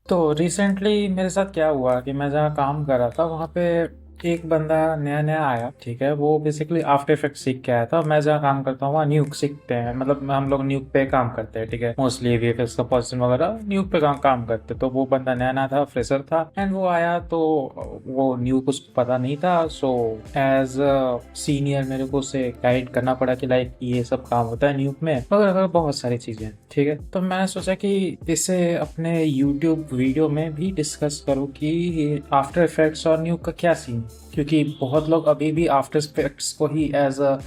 तो रिसेंटली मेरे साथ क्या हुआ कि मैं जहाँ काम कर रहा था वहाँ पे एक बंदा नया नया आया। ठीक है, वो बेसिकली आफ्टर इफेक्ट सीख के आया था। मैं जहाँ काम करता हूँ वहाँ न्यूक सीखते हैं, मतलब हम लोग न्यूक पे काम करते हैं। ठीक है, मोस्टली वीएफएक्स कंपोजिशन वगैरह न्यूक पे काम करते हैं। तो वो बंदा नया नया था, फ्रेशर था, एंड वो आया तो वो न्यूक उसको पता नहीं था। सो एज सीनियर मेरे को उसे गाइड करना पड़ा कि लाइक ये सब काम होता है न्यूक में, वगैरह वगैरह बहुत सारी चीजें। ठीक है, तो मैंने सोचा कि इसे अपने यूट्यूब वीडियो में भी डिस्कस करूँ कि आफ्टर इफेक्ट्स और न्यूक का क्या सीन, क्योंकि बहुत लोग अभी भी आफ्टर इफेक्ट्स को ही एज अ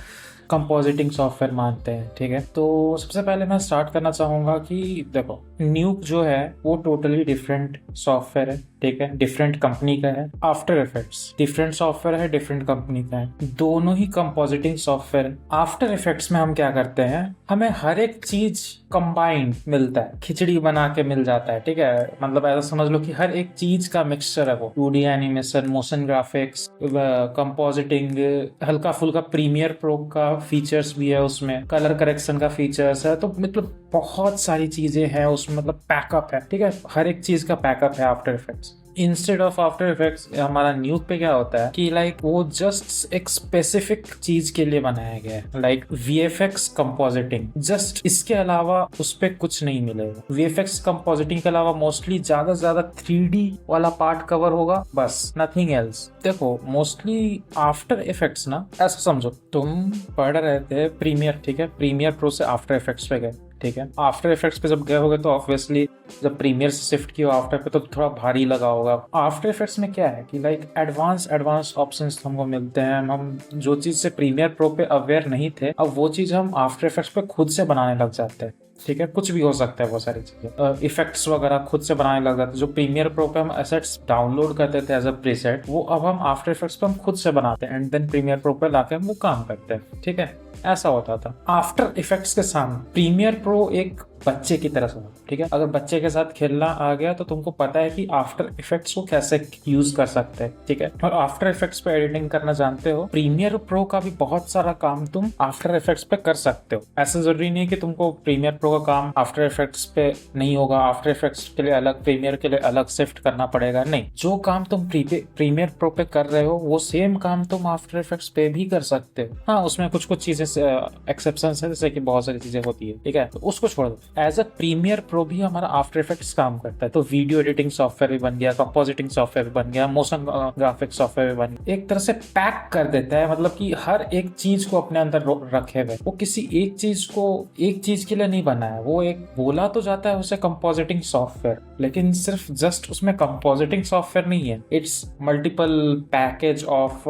कंपोजिटिंग सॉफ्टवेयर मानते हैं। ठीक है, तो सबसे पहले मैं स्टार्ट करना चाहूँगा कि देखो, न्यूक जो है वो टोटली डिफरेंट सॉफ्टवेयर है। ठीक है, डिफरेंट कंपनी का है। आफ्टर इफेक्ट्स डिफरेंट सॉफ्टवेयर है, डिफरेंट कंपनी का है। दोनों ही कंपोजिटिंग सॉफ्टवेयर है। आफ्टर इफेक्ट्स में हम क्या करते हैं, हमें हर एक चीज कंबाइंड मिलता है, खिचड़ी बना के मिल जाता है। ठीक है, मतलब ऐसा समझ लो कि हर एक चीज का मिक्सचर है वो। 2D animation, motion graphics, compositing, हल्का फुल्का प्रीमियर प्रो का फीचर्स भी है उसमें, कलर करेक्शन का फीचर्स है। तो मतलब बहुत सारी चीजें हैं उसमें, मतलब पैकअप है। ठीक है, हर एक चीज का पैकअप है after effects. Instead of after effects हमारा न्यूक पे क्या होता है कि लाइक वो जस्ट एक स्पेसिफिक चीज के लिए बनाया गया है, लाइक वीएफएक्स कंपोजिटिंग। जस्ट इसके अलावा उस पे कुछ नहीं मिलेगा। वीएफएक्स कंपोजिटिंग के अलावा मोस्टली ज्यादा से ज्यादा 3D वाला पार्ट कवर होगा, बस नथिंग एल्स। देखो, मोस्टली आफ्टर इफेक्ट्स ना, ऐसा समझो तुम पढ़ रहे थे प्रीमियर। ठीक है, प्रीमियर प्रो से आफ्टर इफेक्ट्स पे गए। ठीक है, आफ्टर इफेक्ट्स पे जब गए होगे तो ऑब्वियसली जब प्रीमियर से शिफ्ट किया आफ्टर पे तो थोड़ा भारी लगा होगा। आफ्टर इफेक्ट्स में क्या है कि लाइक एडवांस एडवांस ऑप्शंस हमको मिलते हैं। हम जो चीज से प्रीमियर प्रो पे अवेयर नहीं थे, अब वो चीज हम आफ्टर इफेक्ट्स पे खुद से बनाने लग जाते हैं। ठीक है, कुछ भी हो सकता है, वो सारी चीजें, इफेक्ट्स वगैरह खुद से बनाने लग जाते हैं। जो प्रीमियर प्रो पे हम एसेट्स डाउनलोड करते थे एज अ प्रीसेट, वो अब हम आफ्टर इफेक्ट्स पे हम खुद से बनाते हैं एंड देन प्रीमियर प्रो पे लाके हम वो काम करते हैं। ठीक है, ऐसा होता था। आफ्टर इफेक्ट्स के सामने प्रीमियर प्रो एक बच्चे की तरह समझो। ठीक है, अगर बच्चे के साथ खेलना आ गया तो तुमको पता है कि आफ्टर इफेक्ट्स को कैसे यूज कर सकते हैं। ठीक है, और आफ्टर इफेक्ट्स पे एडिटिंग करना जानते हो, प्रीमियर प्रो का भी बहुत सारा काम तुम आफ्टर इफेक्ट्स पे कर सकते हो। ऐसा जरूरी नहीं है कि तुमको प्रीमियर प्रो का काम आफ्टर इफेक्ट्स पे नहीं होगा, आफ्टर इफेक्ट्स के लिए अलग, प्रीमियर के लिए अलग शिफ्ट करना पड़ेगा। नहीं, जो काम तुम प्रीमियर प्रो पे कर रहे हो वो सेम काम तुम आफ्टर इफेक्ट्स पे भी कर सकते हो। हाँ, उसमें कुछ कुछ चीजें एक्सेप्शन है, जैसे कि बहुत सारी चीजें होती है। ठीक है, तो उसको छोड़ दो। एज अ प्रीमियर प्रो भी हमारा आफ्टर इफेक्ट्स काम करता है। तो वीडियो एडिटिंग सॉफ्टवेयर भी बन गया, कंपोजिटिंग सॉफ्टवेयर भी बन गया, मोशन ग्राफिक्स सॉफ्टवेयर भी बन गया। एक तरह से पैक कर देता है, मतलब कि हर एक चीज को अपने अंदर रखे हुए। वो किसी एक चीज को एक चीज के लिए नहीं बना है। वो एक बोला तो जाता है उसे कंपोजिटिंग सॉफ्टवेयर, लेकिन सिर्फ जस्ट उसमें कंपोजिटिंग सॉफ्टवेयर नहीं है, it's multiple package of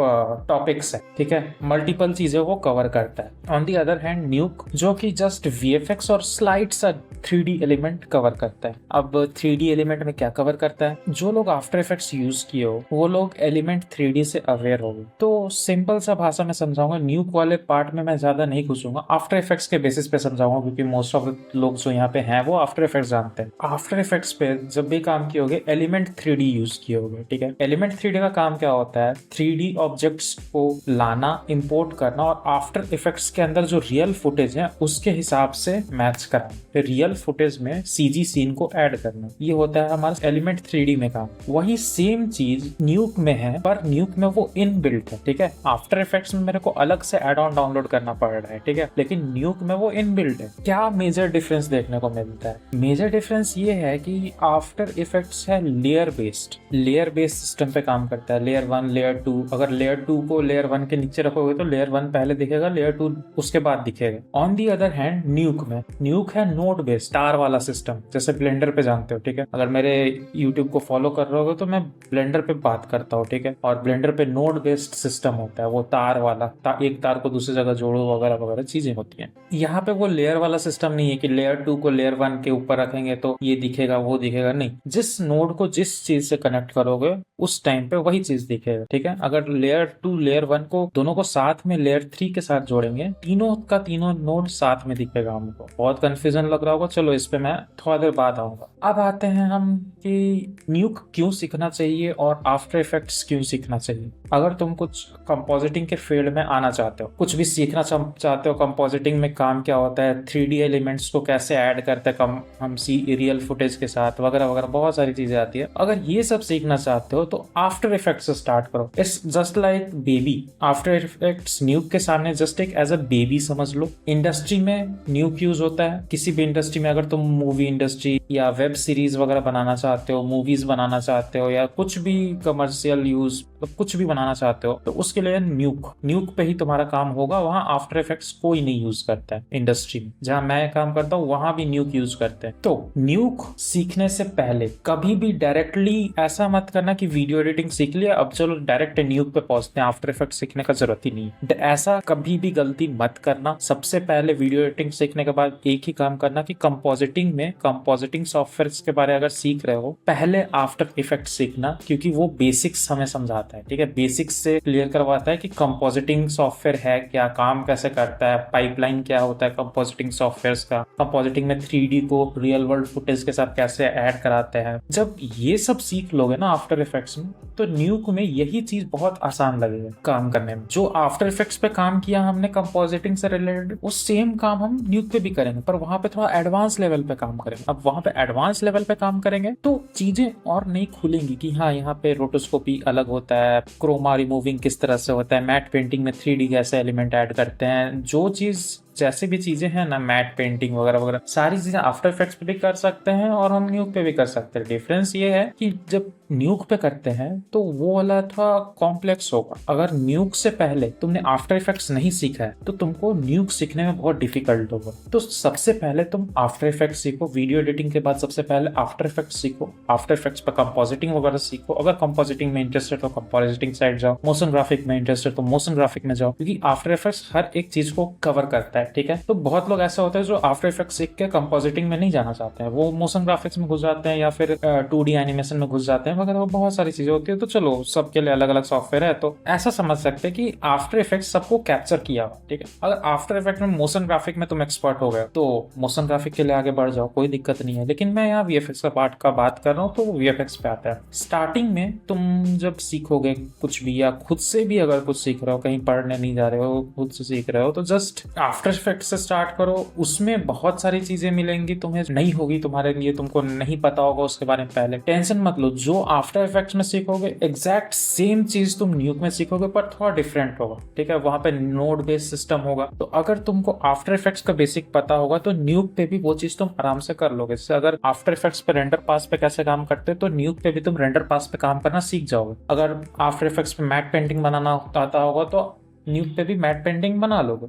topics है। ठीक है, मल्टीपल चीजें वो कवर करता है। ऑन दी अदर हैंड न्यूक, जो कि जस्ट वीएफएक्स और स्लाइड सा 3D एलिमेंट कवर करता है। अब 3D एलिमेंट में क्या कवर करता है, जो लोग आफ्टर इफेक्ट्स यूज किए हो वो लोग एलिमेंट 3D से अवेयर हो। तो सिंपल सा भाषा में समझाऊंगा, न्यूक वाले पार्ट में मैं ज्यादा नहीं घुसूंगा, आफ्टर इफेक्ट्स के बेसिस पे समझाऊंगा, क्योंकि मोस्ट ऑफ द लोग जो यहाँ पे हैं वो आफ्टर इफेक्ट्स जानते हैं। आफ्टर इफेक्ट्स पे जब भी काम किए होगे एलिमेंट 3D यूज किए होगे। ठीक है, एलिमेंट 3D का काम क्या होता है, 3D ऑब्जेक्ट्स को लाना, इंपोर्ट करना और आफ्टर इफेक्ट्स के अंदर जो रियल फुटेज है उसके हिसाब से मैच करना, फिर रियल फुटेज में सीजी सीन को ऐड करना। ये होता है हमारा एलिमेंट 3D में काम। वही सेम चीज न्यूक में है, पर न्यूक में वो इनबिल्ट है। ठीक है, आफ्टर इफेक्ट्स में मेरे को अलग से एड ऑन डाउनलोड करना पड़ रहा है। ठीक है, लेकिन न्यूक में वो इनबिल्ट है। क्या मेजर डिफरेंस देखने को मिलता है, मेजर डिफरेंस ये है कि आफ्टर इफेक्ट्स है लेयर बेस्ड सिस्टम पे काम करता है। लेयर 1, लेयर 2, अगर लेयर 2 को लेयर 1 के नीचे रखोगे तो लेयर 1 पहले दिखेगा, लेयर 2 उसके बाद दिखेगा। ऑन दी अदर हैंड न्यूक है नोड बेस्ड, स्टार वाला सिस्टम, जैसे ब्लेंडर पे जानते हो। ठीक है, अगर मेरे यूट्यूब को फॉलो कर रहे हो तो मैं ब्लेंडर पे बात करता हूँ। ठीक है, और ब्लेंडर पे नोड बेस्ड सिस्टम होता है, वो तार वाला, एक तार को दूसरी जगह जोड़ो वगैरह वगैरह चीजें होती हैं। यहाँ पे वो लेयर वाला सिस्टम नहीं है कि लेयर 2 को लेयर 1 के ऊपर रखेंगे तो ये दिखेगा वो दिखेगा। नहीं, जिस नोड को जिस चीज से कनेक्ट करोगे उस टाइम पे वही चीज दिखेगा। ठीक है, अगर लेयर 2 लेयर 1 को दोनों को साथ में लेयर 3 के साथ जोड़ेंगे, तीनों का तीनों नोड साथ में दिखेगा। हमको बहुत कंफ्यूजन लग रहा होगा, चलो इस पे मैं थोड़ा देर बाद आऊंगा। अब आते हैं हम कि न्यूक क्यों सीखना चाहिए और आफ्टर इफेक्ट्स क्यों सीखना चाहिए। अगर तुम कुछ कंपोजिटिंग के फील्ड में आना चाहते हो, कुछ भी सीखना चाहते हो, कंपोजिटिंग में काम क्या होता है, 3D एलिमेंट्स को कैसे ऐड करते हैं हम रियल फुटेज के साथ, वगैरह वगैरह बहुत सारी चीजें आती है। अगर ये सब सीखना चाहते हो तो आफ्टर इफेक्ट्स से स्टार्ट करो। It's just like baby. After effects न्यूक के सामने जस्ट एक एज अ बेबी समझ लो। इंडस्ट्री में न्यूक यूज होता है, किसी भी इंडस्ट्री में। अगर तुम मूवी इंडस्ट्री या वेब सीरीज वगैरह बनाना चाहते हो, मूवीज बनाना चाहते हो, या कुछ भी कमर्शियल यूज, तो कुछ भी बनाना चाहते हो, तो उसके लिए न्यूक पे ही तुम्हारा काम होगा। वहां आफ्टर इफेक्ट्स कोई नहीं यूज करता है इंडस्ट्री में। जहां मैं काम करता हूँ वहां भी न्यूक यूज करते हैं। तो न्यूक सीखने से पहले कभी भी डायरेक्टली ऐसा मत करना कि वीडियो एडिटिंग सीख लिया अब चलो डायरेक्ट न्यूक पे पहुंचते हैं, आफ्टर इफेक्ट्स सीखने का जरूरत ही नहीं। ऐसा कभी भी गलती मत करना। सबसे पहले वीडियो एडिटिंग सीखने के बाद एक ही काम करना कि कंपोजिटिंग सॉफ्टवेयर के बारे में अगर सीख रहे हो, पहले आफ्टर इफेक्ट सीखना, क्योंकि वो बेसिक्स हमें समझाता है। ठीक है, बेसिक्स से क्लियर करवाता है कि कंपोजिटिंग सॉफ्टवेयर है क्या, काम कैसे करता है, पाइपलाइन क्या होता है कंपोजिटिंग सॉफ्टवेयर का, कंपोजिटिंग में 3D को रियल वर्ल्ड फुटेज के साथ कैसे ऐड कराते हैं। जब ये सब सीख लोगे ना आफ्टर इफेक्ट्स में, तो न्यूक में यही चीज बहुत आसान लगेगा काम करने में। जो आफ्टर इफेक्ट्स पे काम किया हमने कंपोजिटिंग से रिलेटेड, वो सेम काम हम न्यूक पे भी करेंगे, पर वहां पे थोड़ा एडवांस लेवल पे काम करेंगे। अब वहां पे एडवांस लेवल पे काम करेंगे तो चीजें और नहीं खुलेंगी कि हाँ यहाँ पे रोटोस्कोपी अलग होता है, क्रोमा रिमूविंग किस तरह से होता है, मैट पेंटिंग में 3D कैसे एलिमेंट ऐड करते हैं। जो चीज जैसे भी चीजें हैं ना, मैट पेंटिंग वगैरह वगैरह, सारी चीजें आफ्टर इफेक्ट्स पे भी कर सकते हैं और हम न्यूक पे भी कर सकते हैं। डिफरेंस ये है कि जब न्यूक पे करते हैं तो वो वाला थोड़ा कॉम्प्लेक्स होगा। अगर न्यूक से पहले तुमने आफ्टर इफेक्ट्स नहीं सीखा है तो तुमको न्यूक सीखने में बहुत डिफिकल्ट होगा। तो सबसे पहले तुम आफ्टर इफेक्ट्स सीखो। वीडियो एडिटिंग के बाद सबसे पहले आफ्टर इफेक्ट्स सीखो। आफ्टर इफेक्ट्स पर कंपोजिटिंग वगैरह सीखो। अगर कंपोजिटिंग में इंटरेस्टेड हो कंपोजिटिंग साइड जाओ, मोशन ग्राफिक में इंटरेस्टेड तो मोशन ग्राफिक में जाओ, क्योंकि आफ्टर इफेक्ट्स हर एक चीज को कवर करता है। ठीक है, तो बहुत लोग ऐसा होता है जो आफ्टर इफेक्ट्स सीख के कंपोजिटिंग में नहीं जाना चाहते हैं, वो मोशन ग्राफिक्स में घुस जाते हैं या फिर 2D एनिमेशन में घुस जाते हैं वगैरह, बहुत सारी चीजें होती है। तो चलो सबके लिए अलग अलग सॉफ्टवेयर है, तो ऐसा समझ सकते हैं कि आफ्टर इफेक्ट्स सबको कैप्चर किया हुआ। ठीक है, अगर आफ्टर इफेक्ट में मोशन ग्राफिक में तुम एक्सपर्ट हो गए तो मोशन ग्राफिक के लिए आगे बढ़ जाओ, कोई दिक्कत नहीं है। लेकिन मैं यहाँ VFX का पार्ट का बात कर रहा हूँ, तो VFX पे आता है। स्टार्टिंग में तुम जब सीखोगे कुछ भी, या खुद से भी अगर कुछ सीख रहे हो, कहीं पढ़ने नहीं जा रहे हो, खुद से सीख रहे हो, तो जस्ट आफ्टर इफेक्ट्स से स्टार्ट करो। उसमें बहुत सारी चीजें मिलेंगी, तुम्हें नहीं होगी तुम्हारे लिए, तुमको नहीं पता होगा उसके बारे में, पहले टेंशन मत लो। जो आफ्टर इफेक्ट्स में सीखोगे एग्जैक्ट सेम चीज तुम न्यूक में सीखोगे, पर थोड़ा डिफरेंट होगा। ठीक है, वहां पे नोड बेस्ड सिस्टम होगा। तो अगर तुमको आफ्टर इफेक्ट्स का बेसिक पता होगा तो न्यूक पे भी वो चीज तुम आराम से कर लोगे। जैसे अगर आफ्टर इफेक्ट्स पे रेंडर पास पे कैसे काम करते हैं, तो न्यूक पे भी तुम रेंडर पास पे काम करना सीख जाओगे। अगर आफ्टर इफेक्ट्स पे मैट पेंटिंग बनाना आता होगा तो न्यूक पे भी मैट पेंटिंग बना लोगे।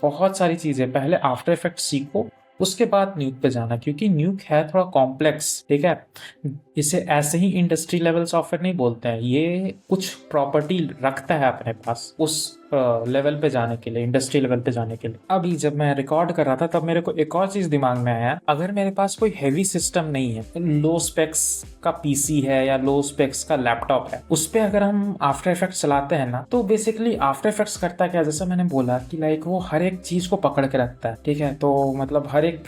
बहुत सारी चीजें, पहले आफ्टर इफेक्ट्स सीखो, उसके बाद न्यूक पे जाना, क्योंकि न्यूक है थोड़ा कॉम्प्लेक्स। ठीक है, इसे ऐसे ही इंडस्ट्री लेवल सॉफ्टवेयर नहीं बोलते हैं, ये कुछ प्रॉपर्टी रखता है अपने पास उस लेवल पे जाने के लिए, इंडस्ट्री लेवल पे जाने के लिए। अभी जब मैं रिकॉर्ड कर रहा था तब मेरे को एक और चीज दिमाग में आया। अगर मेरे पास कोई हैवी सिस्टम नहीं है, लो स्पेक्स का पीसी है या लो स्पेक्स का लैपटॉप है, उस पे अगर हम आफ्टर इफेक्ट्स चलाते हैं ना, तो बेसिकली आफ्टर इफेक्ट्स करता क्या, जैसे मैंने बोला कि लाइक वो हर एक चीज को पकड़ के रखता है। ठीक है, तो मतलब हर एक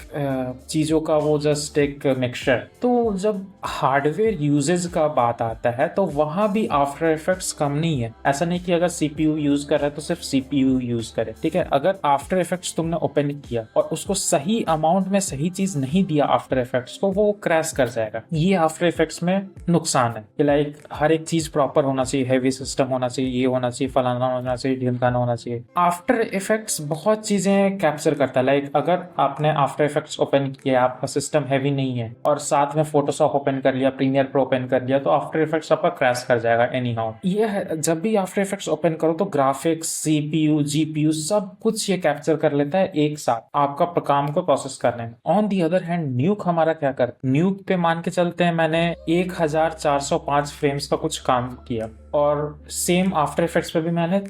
चीजों का वो जस्ट एक मिक्सचर। तो जब हार्डवेयर यूजेज का बात आता है तो वहां भी आफ्टर इफेक्ट्स कम नहीं है। ऐसा नहीं कि अगर CPU यूज कर रहा है तो सिर्फ CPU यूज करे। ठीक है, अगर आफ्टर इफेक्ट्स तुमने ओपन किया और उसको सही अमाउंट में सही चीज नहीं दिया आफ्टर इफेक्ट्स को, वो क्रैश कर जाएगा। ये आफ्टर इफेक्ट्स में नुकसान है कि लाइक हर एक चीज प्रॉपर होना चाहिए, हैवी सिस्टम होना चाहिए, ये होना चाहिए, फलाना होना चाहिए, ढिमकाना होना चाहिए। आफ्टर इफेक्ट्स बहुत चीजें कैप्चर करता है। लाइक अगर आपने आफ्टर इफेक्ट्स ओपन किया, आपका सिस्टम हैवी नहीं है और साथ में फोटोशॉप ओपन कर लिया, प्रीमियर प्रो ओपन कर लिया, तो आफ्टर इफेक्ट्स आपका क्रैश कर जाएगा एनी हाउ। ये है, जब भी आफ्टर इफेक्ट्स ओपन करो तो ग्राफिक्स, CPU, GPU सब कुछ ये कैप्चर कर लेता है एक साथ आपका काम को प्रोसेस करने में। ऑन दी अदर हैंड न्यूक हमारा क्या करता है, न्यूक पे मान के चलते हैं मैंने 1405 फ्रेम्स का कुछ काम किया और सेम आफ्टर इफेक्ट्स पे भी मैंने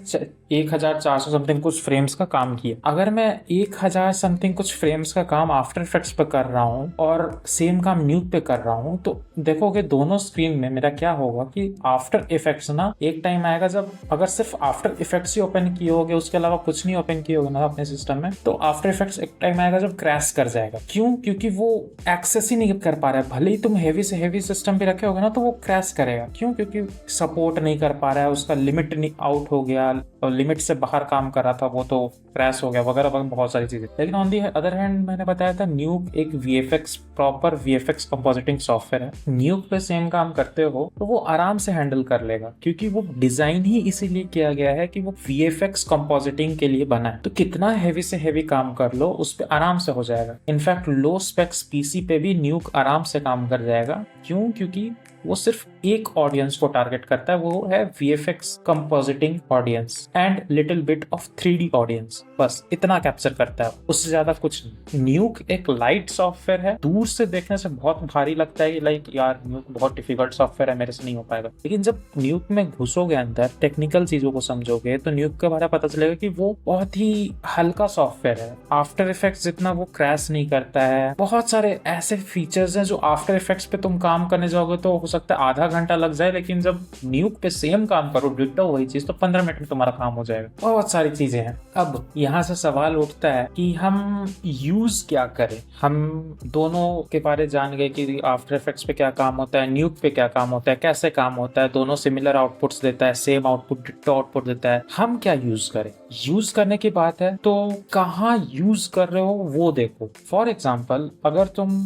1400 समथिंग कुछ फ्रेम्स का काम किया। अगर मैं 1000 समथिंग कुछ फ्रेम्स का काम आफ्टर इफेक्ट्स पे कर रहा हूँ और सेम काम न्यूक पे कर रहा हूँ, तो देखोगे दोनों स्क्रीन में मेरा क्या होगा कि आफ्टर इफेक्ट्स ना एक टाइम आएगा जब अगर सिर्फ आफ्टर इफेक्ट्स ही ओपन किए होगे, उसके अलावा कुछ नहीं ओपन किए होगे ना अपने सिस्टम में, तो आफ्टर इफेक्ट्स एक टाइम आएगा जब क्रैश कर जाएगा। क्यों? क्योंकि वो एक्सेस ही नहीं कर पा रहा है। भले ही तुम हेवी से हेवी सिस्टम पे रखे होगे ना, तो वो क्रैश करेगा। क्यों? क्योंकि सपोर्ट नहीं कर पा रहा है, उसका लिमिट नहीं आउट हो गया और लिमिट से बाहर काम कर रहा था वो, तो क्रैश हो गया वगैरह वगैरह बहुत सारी चीजें। लेकिन ऑन दी अदर हैंड मैंने बताया था न्यूक एक VFX proper VFX compositing software है। न्यूक पे सेम काम करते हो तो वो आराम से हैंडल कर लेगा, क्योंकि वो डिजाइन ही इसीलिए किया गया है कि वो वीएफएक्स कंपोजिटिंग के लिए बना है। तो कितना हेवी से हेवी काम कर लो उस पे आराम से हो जाएगा। इनफैक्ट लो स्पेक्स पीसी पे भी न्यूक आराम से काम कर जाएगा। क्यों? क्योंकि वो सिर्फ एक ऑडियंस को टारगेट करता है, वो है VFX compositing audience and little bit of 3D audience. बस इतना कैप्चर करता है, उससे ज्यादा कुछ नहीं। न्यूक एक लाइट सॉफ्टवेयर है, दूर से देखने से बहुत भारी लगता है, लाइक यार न्यूक बहुत डिफिकल्ट सॉफ्टवेयर है, मेरे से नहीं हो पाएगा। लेकिन जब न्यूक में घुसोगे अंदर, टेक्निकल चीजों को समझोगे, तो न्यूक के बारे में पता चलेगा कि वो बहुत ही हल्का सॉफ्टवेयर है। आफ्टर इफेक्ट्स जितना वो क्रैश नहीं करता है। बहुत सारे ऐसे फीचर्स हैं जो आफ्टर इफेक्ट्स पे तुम काम करने जाओगे तो हो सकता है आधा घंटा लग जाए, लेकिन जब न्यूक पे सेम काम करो डिट्टो वही चीज, तो 15 मिनट में तुम्हारा काम हो जाएगा। बहुत सारी चीजें हैं। अब यहाँ से सवाल उठता है कि हम यूज क्या करें। हम दोनों के बारे जान गए कि आफ्टर इफेक्ट्स पे क्या काम होता है, न्यूक पे क्या काम होता है, कैसे काम होता है, दोनों सिमिलर आउटपुट्स देता है, सेम आउटपुट डिट्टो आउटपुट देता है। हम क्या यूज करें? यूज करने की बात है तो कहाँ यूज कर रहे हो वो देखो। फॉर एग्जाम्पल, अगर तुम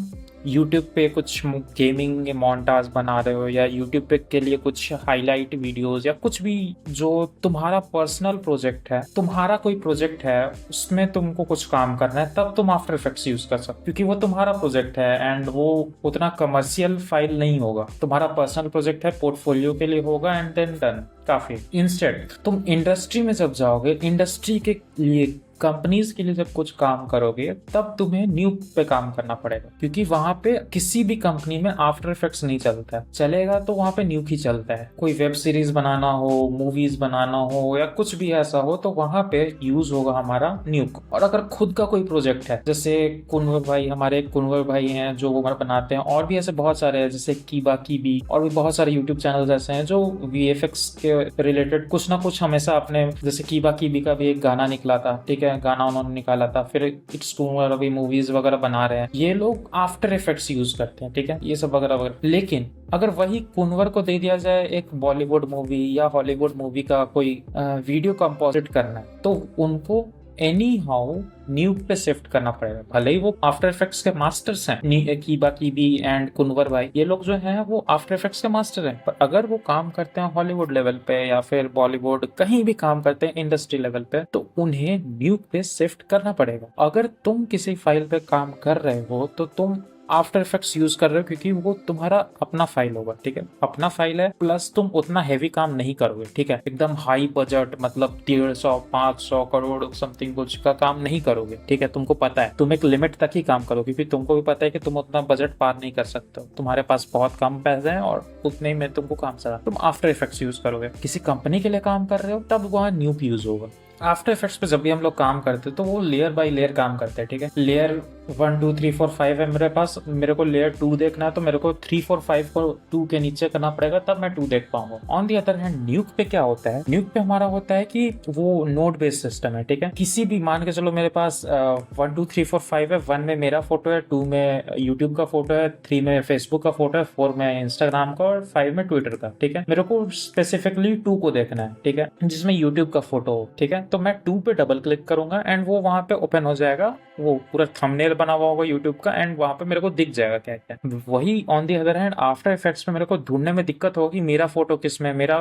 YouTube पे कुछ गेमिंग मोन्टाज बना रहे हो या YouTube पे के लिए कुछ हाईलाइट वीडियोस या कुछ भी जो तुम्हारा पर्सनल प्रोजेक्ट है, तुम्हारा कोई प्रोजेक्ट है उसमें तुमको कुछ काम करना है, तब तुम आफ्टर इफेक्ट्स यूज कर सकते हो, क्योंकि वो तुम्हारा प्रोजेक्ट है एंड वो उतना कमर्शियल फाइल नहीं होगा। तुम्हारा पर्सनल प्रोजेक्ट है, पोर्टफोलियो के लिए होगा एंड देन डन, काफी। इंस्टेड तुम इंडस्ट्री में जब जाओगे, इंडस्ट्री के लिए कंपनीज के लिए जब कुछ काम करोगे, तब तुम्हें न्यूक पे काम करना पड़ेगा, क्योंकि वहां पे किसी भी कंपनी में आफ्टर इफेक्ट्स नहीं चलता है। चलेगा तो वहां पे न्यूक ही चलता है। कोई वेब सीरीज बनाना हो, मूवीज बनाना हो या कुछ भी ऐसा हो, तो वहां पे यूज होगा हमारा न्यूक। और अगर खुद का कोई प्रोजेक्ट है, जैसे कुनवर भाई, हमारे कुनवर भाई हैं जो वो बनाते हैं, और भी ऐसे बहुत सारे हैं जैसे कीबा कीबी, और भी बहुत सारे यूट्यूब चैनल ऐसे हैं जो वीएफएक्स के रिलेटेड कुछ ना कुछ हमेशा अपने, जैसे कीबा कीबी का भी एक गाना निकला था, ठीक है, गाना उन्होंने निकाला था, फिर इट्स कुनवर अभी मूवीज वगैरह बना रहे हैं। ये लोग आफ्टर इफेक्ट्स यूज करते हैं, ठीक है, ये सब वगैरह वगैरह। लेकिन अगर वही कुनवर को दे दिया जाए एक बॉलीवुड मूवी या हॉलीवुड मूवी का कोई वीडियो कंपोजिट करना है, तो उनको एनी हाउ न्यूक पे शिफ्ट करना पड़ेगा। भले ही वो आफ्टर इफेक्ट्स के मास्टर्स हैं, कीबा कीबी एंड कुनवर भाई, ये लोग जो हैं वो आफ्टर इफेक्ट्स के मास्टर हैं, पर अगर वो काम करते हैं हॉलीवुड लेवल पे या फिर बॉलीवुड, कहीं भी काम करते हैं इंडस्ट्री लेवल पे, तो उन्हें न्यूक पे शिफ्ट करना पड़ेगा। अगर तुम किसी फाइल पे काम कर रहे हो तो तुम आफ्टर इफेक्ट्स यूज कर रहे हो, क्योंकि वो तुम्हारा अपना फाइल होगा, ठीक है, अपना फाइल है, प्लस तुम उतना हैवी काम नहीं करोगे, ठीक है, एकदम हाई बजट मतलब 150 500 करोड़ समथिंग कुछ का काम नहीं करोगे, ठीक है। तुमको पता है तुम एक लिमिट तक ही काम करोगे, क्योंकि तुमको भी पता है कि तुम उतना बजट पार नहीं कर सकते हो, तुम्हारे पास बहुत कम पैसे हैं और उतने में तुमको काम चला, तुम आफ्टर इफेक्ट्स यूज करोगे। किसी कंपनी के लिए काम कर रहे हो तब वहाँ न्यूक यूज होगा। आफ्टर इफेक्ट्स पे जब भी हम लोग काम करते हैं तो वो लेयर बाय लेयर काम करते हैं, ठीक है। लेयर 1 2 3 4 5 है मेरे पास, मेरे को लेयर 2 देखना है तो मेरे को 3 4 5 को 2 के नीचे करना पड़ेगा, तब मैं 2 देख पाऊंगा। ऑन दी अदर हैंड न्यूक पे क्या होता है, न्यूक पे हमारा होता है कि वो नोड बेस्ड सिस्टम है, ठीक है। किसी भी, मान के चलो मेरे पास 1 2 3 4 5 है, 1 में मेरा फोटो है, 2 में यूट्यूब का फोटो है, 3 में फेसबुक का फोटो है, 4 में इंस्टाग्राम का और 5 में ट्विटर का, ठीक है। मेरे को स्पेसिफिकली 2 को देखना है, ठीक है, जिसमें यूट्यूब का फोटो हो, ठीक है। तो मैं 2 पे डबल क्लिक करूंगा एंड वो वहां पे ओपन हो जाएगा, वो पूरा थंबनेल बना हुआ होगा यूट्यूब का एंड वहां पे मेरे को दिख जाएगा क्या क्या। वही on the other hand after effects में मेरे को ढूंढने में दिक्कत होगी, मेरा फोटो किस में, मेरा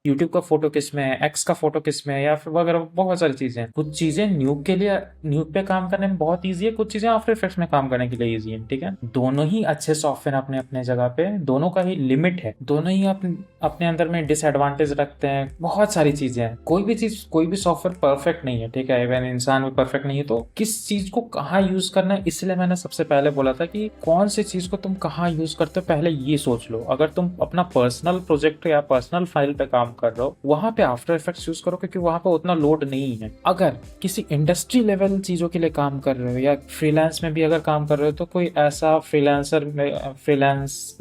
यूट्यूब का फोटो किस में, एक्स का फोटो किस में, या फिर वगैरह बहुत सारी चीजें। कुछ चीजें न्यूक के लिए, न्यूक पे काम करने में बहुत ईजी है, कुछ चीजें आफ्टर इफेक्ट्स में काम करने के लिए ईजी है, ठीक है। दोनों ही अच्छे सॉफ्टवेयर अपने अपने जगह पे, दोनों का ही लिमिट है, दोनों ही अपने अंदर में डिसएडवांटेज रखते हैं, बहुत सारी चीजें हैं। कोई भी चीज, कोई भी सॉफ्टवेयर परफेक्ट नहीं है, ठीक है, इवन इंसान भी परफेक्ट नहीं है, तो किस चीज को कहाँ यूज करना है, इसलिए मैंने सबसे पहले बोला था कि कौन सी चीज को तुम कहाँ यूज करते हो पहले ये सोच लो। अगर तुम अपना पर्सनल प्रोजेक्ट या पर्सनल फाइल पे काम कर रहे हो वहां पे आफ्टर इफेक्ट्स यूज करो, क्योंकि वहां पे उतना लोड नहीं है। अगर किसी इंडस्ट्री लेवल चीजों के लिए काम कर रहे हो या फ्रीलांस में भी अगर काम कर रहे हो, तो कोई ऐसा फ्रीलांस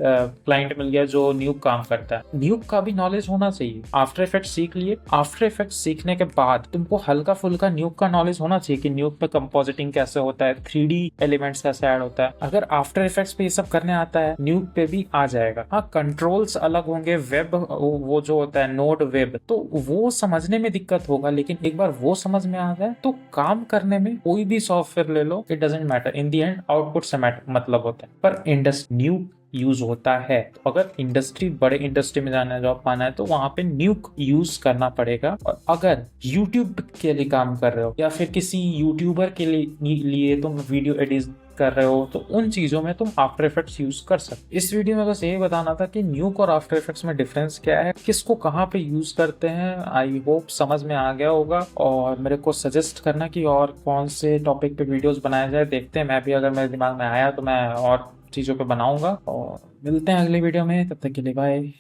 क्लाइंट मिल गया जो न्यूक काम करता है, न्यूक का भी नॉलेज होना चाहिए। आफ्टर इफेक्ट सीख लिए, आफ्टर इफेक्ट सीखने के बाद तुमको हल्का फुल्का न्यूक का नॉलेज होना चाहिए कि न्यूक पे कंपोजिटिंग कैसे होता है, 3D एलिमेंट्स कैसे ऐड होता है। अगर आफ्टर इफेक्ट्स पे ये सब करने आता है न्यूक पे भी आ जाएगा। हाँ, कंट्रोल्स अलग होंगे, वेब वो जो होता है नोड वेब, तो वो समझने में दिक्कत होगा, लेकिन एक बार वो समझ में आ जाए तो काम करने में कोई भी सॉफ्टवेयर ले लो, it doesn't matter, in the end output से मतलब होता है। पर न्यूक यूज होता है, तो अगर बड़े इंडस्ट्री में जाना है, जॉब पाना है, तो वहां पे न्यूक यूज करना पड़ेगा। और अगर यूट्यूब के लिए काम कर रहे हो या फिर किसी यूट्यूबर के लिए तुम वीडियो एडिट कर रहे हो, तो उन चीजों में तुम आफ्टर इफेक्ट्स यूज कर सकते। इस वीडियो में बस यही बताना था कि न्यूक और आफ्टर इफेक्ट्स में डिफरेंस क्या है, किसको कहाँ पे यूज करते हैं। आई होप समझ में आ गया होगा, और मेरे को सजेस्ट करना कि और कौन से टॉपिक पे वीडियोस बनाए जाए, देखते हैं। मैं भी अगर मेरे दिमाग में आया तो मैं और चीज़ों पे बनाऊंगा, और मिलते हैं अगली वीडियो में, तब तक के लिए बाय।